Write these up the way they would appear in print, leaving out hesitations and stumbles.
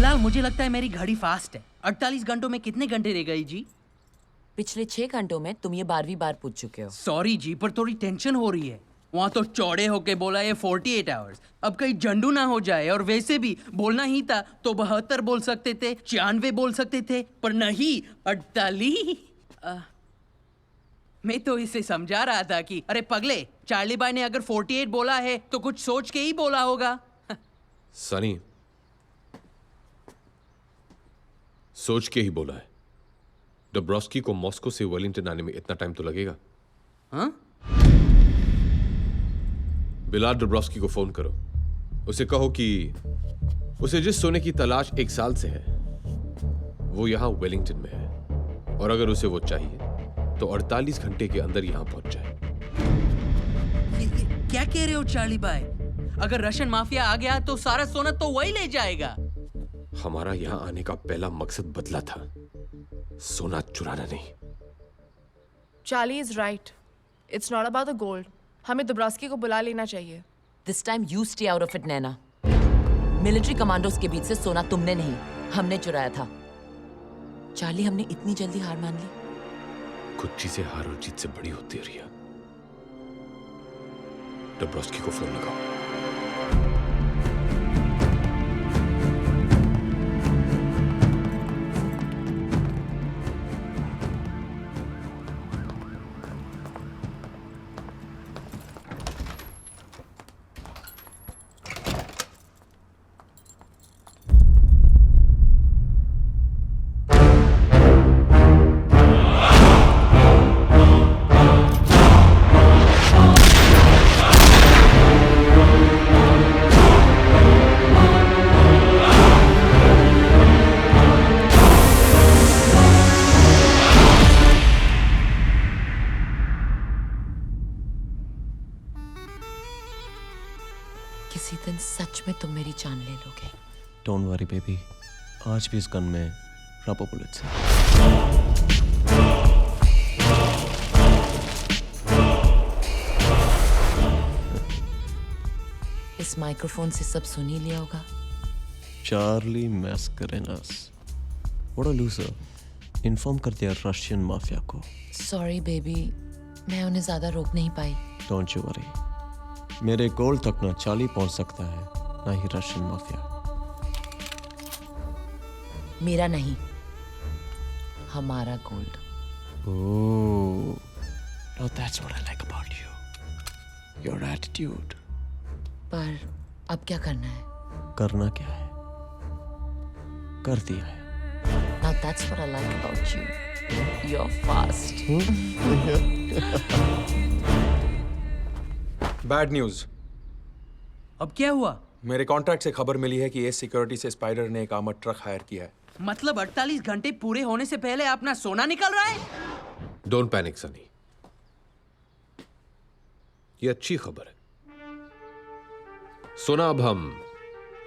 बिलाल, मुझे लगता है मेरी घड़ी फास्ट है। 48 घंटों में कितने घंटे रह गई जी? पिछले 6 घंटों में तुम ये 12वीं बार पूछ चुके हो। सॉरी जी, पर थोड़ी टेंशन हो रही है। वहाँ तो चौड़े होके बोला ये 48 आवर्स। अब कहीं झंडू ना हो जाए। और वैसे भी बोलना ही था तो 72 बोल सकते थे, 96 बोल सकते थे, पर नहीं 48। मैं तो इसे समझा रहा था कि अरे पगले, चार्ली भाई ने अगर 48 बोला है तो कुछ सोच के ही बोला होगा। सनी, सोच के ही बोला है। डब्रोस्की को मॉस्को से वेलिंगटन आने में इतना टाइम तो लगेगा। हाँ? बिलाल डब्रोस्की को फोन करो। उसे कहो कि उसे जिस सोने की तलाश 1 साल से है वो यहां वेलिंगटन में है, और अगर उसे वो चाहिए तो 48 घंटे के अंदर यहां पहुंच जाए। ये क्या कह रहे हो चार्ली भाई? अगर रशियन माफिया आ गया तो सारा सोना तो वही ले जाएगा। हमारा यहां आने का पहला मकसद बदला था, सोना चुराना नहीं। Charlie is right. It's not about the gold. हमें दुब्रास्की को बुला लेना चाहिए। This time you stay out of it, Naina. Military commandos के बीच से सोना तुमने नहीं, हमने चुराया था। चार्ली, हमने इतनी जल्दी हार मान ली? कुछ चीजें हार और जीत से बड़ी होती है रिया। डब्रोस्की को फोन लगाओ। किसी दिन सच में तुम मेरी जान ले लोगे। डोंट वरी बेबी, आज भी इस गन में रबर बुलेट्स हैं। इस माइक्रोफोन से सब सुन ही लिया होगा। Charlie Mascarenhas, what a loser. Inform कर दिया रशियन माफिया को। सॉरी बेबी, मैं उन्हें ज्यादा रोक नहीं पाई। डोंट यू वरी, मेरे गोल तक ना चार्ली पहुंच सकता है ना ही रशियन माफिया। मेरा नहीं, हमारा gold. Oh, now that's what I like about you. Your attitude. पर अब क्या करना है? करना क्या है? कर दिया है। Now that's what I like about you. You're fast. Bad news. अब क्या हुआ? मेरे कॉन्ट्रैक्ट से खबर मिली है कि एस सिक्योरिटी से स्पाइडर ने एक आर्मर्ड ट्रक हायर किया है। मतलब 48 घंटे पूरे होने से पहले अपना सोना निकल रहा है? डोंट पैनिक सनी, ये अच्छी खबर है। सोना अब हम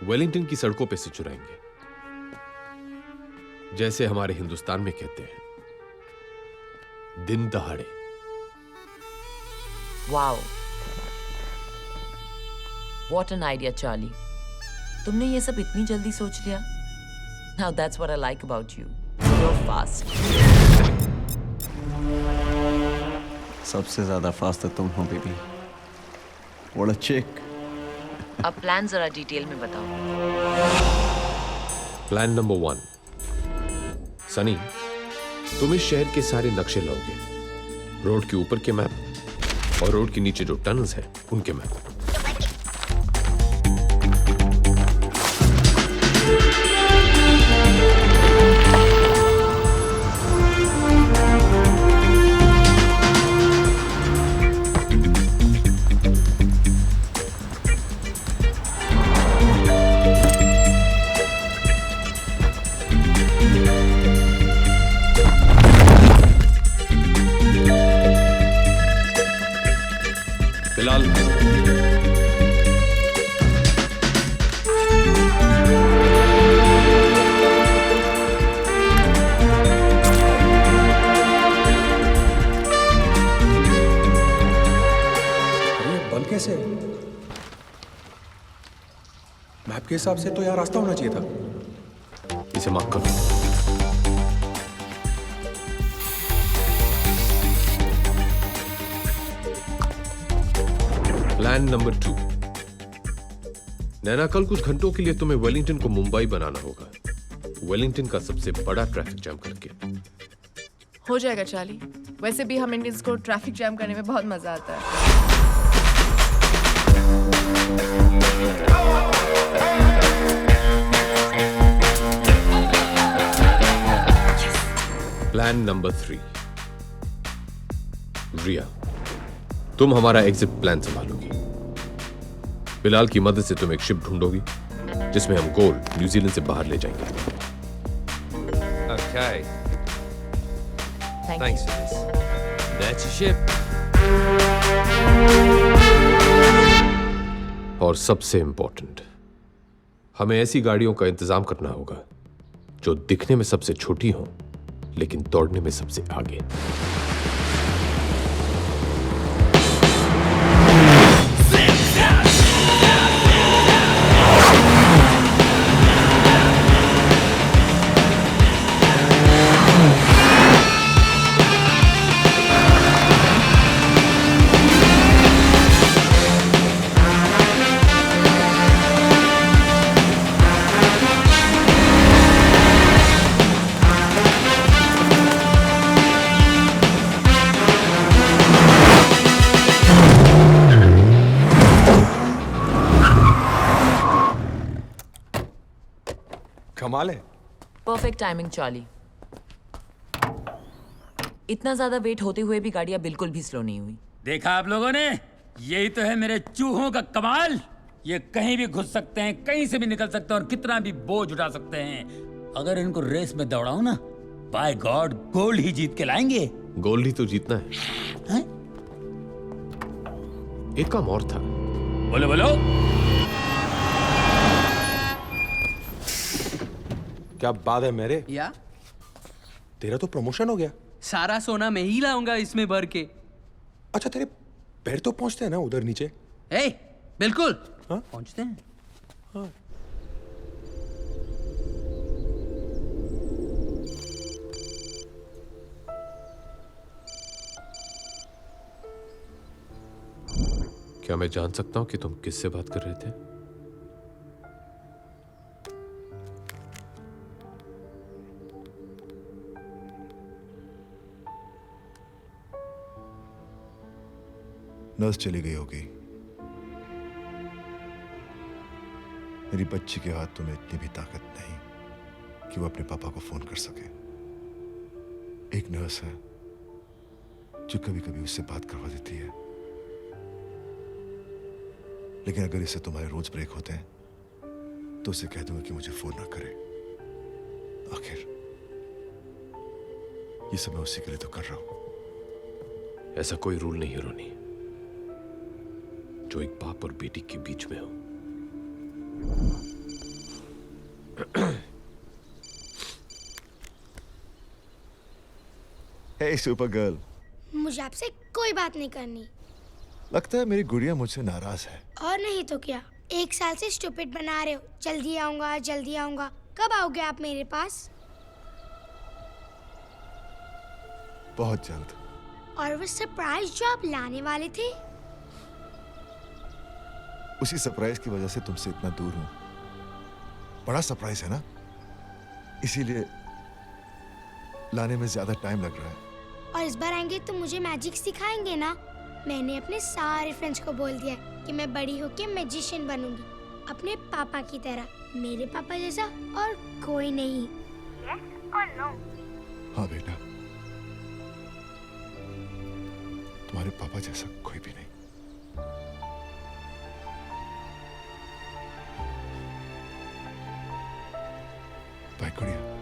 वेलिंगटन की सड़कों पे से चुराएंगे, जैसे हमारे हिंदुस्तान में कहते हैं, दिन दहाड़े। Wow. What an idea, Charlie. तुमने ये सब इतनी जल्दी सोच लिया? Now that's what I like about you. You're fast. सबसे ज्यादा फास्ट तो तुम हो बेबी। What a chick. अब प्लान जरा डिटेल में बताओ। प्लान नंबर 1, सनी, तुम इस शहर के सारे नक्शे लाओगे, रोड के ऊपर के मैप और रोड के नीचे जो टनल्स हैं उनके मैप। बिलाल, बंद कैसे? मैप के हिसाब से तो यहाँ रास्ता होना चाहिए था। इसे मार्क करो। Plan number 2। नैना, कल कुछ घंटों के लिए तुम्हें वेलिंगटन को मुंबई बनाना होगा, वेलिंगटन का सबसे बड़ा ट्रैफिक जैम करके। हो जाएगा चार्ली। वैसे भी हम इंडियंस को ट्रैफिक जैम करने में बहुत मजा आता है। Plan number 3। रिया, तुम हमारा एग्जिट प्लान संभालोगी। बिलाल की मदद से तुम एक शिप ढूंढोगी जिसमें हम गोल्ड न्यूजीलैंड से बाहर ले जाएंगे। Okay, thank thanks for this. That's your ship. और सबसे इंपॉर्टेंट, हमें ऐसी गाड़ियों का इंतजाम करना होगा जो दिखने में सबसे छोटी हो लेकिन दौड़ने में सबसे आगे। कमाल है। Perfect timing Charlie. इतना ज्यादा वेट होते हुए भी गाड़ियां बिल्कुल भी स्लो नहीं हुई। देखा आप लोगों ने, यही तो है मेरे चूहों का कमाल। ये कहीं भी घुस सकते हैं, कहीं से भी निकल सकते हैं और कितना भी बोझ उठा सकते हैं। अगर इनको रेस में दौड़ाऊं ना, बाय गॉड गोल्ड ही जीत के लाएंगे। गोल्ड ही तो जीतना है। हैं? एक काम और था। बोलो बोलो। क्या बात है मेरे, या तेरा तो प्रमोशन हो गया। सारा सोना मैं ही लाऊंगा इसमें भर के। अच्छा, तेरे पैर तो पहुंचते हैं ना उधर नीचे। ए, बिल्कुल। हाँ? पहुंचते हैं। क्या मैं जान सकता हूं कि तुम किससे बात कर रहे थे? नर्स चली गई होगी। मेरी बच्ची के हाथों में इतनी भी ताकत नहीं कि वो अपने पापा को फोन कर सके। एक नर्स है जो कभी कभी उससे बात करवा देती है, लेकिन अगर इससे तुम्हारे रोज ब्रेक होते हैं तो उसे कह दूंगा कि मुझे फोन ना करे। आखिर ये सब मैं उसी के लिए तो कर रहा हूं। ऐसा कोई रूल नहीं है रोनी जो एक बाप और बेटी के बीच में हो। हे सुपर गर्ल, मुझे आपसे कोई बात नहीं करनी। लगता है मेरी गुड़िया मुझसे नाराज है। और नहीं तो क्या, 1 साल से स्टूपिड बना रहे हो। जल्दी आऊंगा जल्दी आऊंगा। कब आओगे आप मेरे पास? बहुत जल्द। और वो सरप्राइज जो आप लाने वाले थे? उसी सरप्राइज की वजह से तुमसे इतना दूर हूं। बड़ा सरप्राइज है ना, इसीलिए लाने में ज्यादा टाइम लग रहा है। और इस बार आएंगे तो मुझे मैजिक सिखाएंगे ना? मैंने अपने सारे फ्रेंड्स को बोल दिया कि मैं बड़ी होके मैजिशियन बनूंगी, अपने पापा की तरह। मेरे पापा जैसा और कोई नहीं। Yes or no? हाँ बेटा, तुम्हारे पापा जैसा कोई भी नहीं। बाय गुड़िया।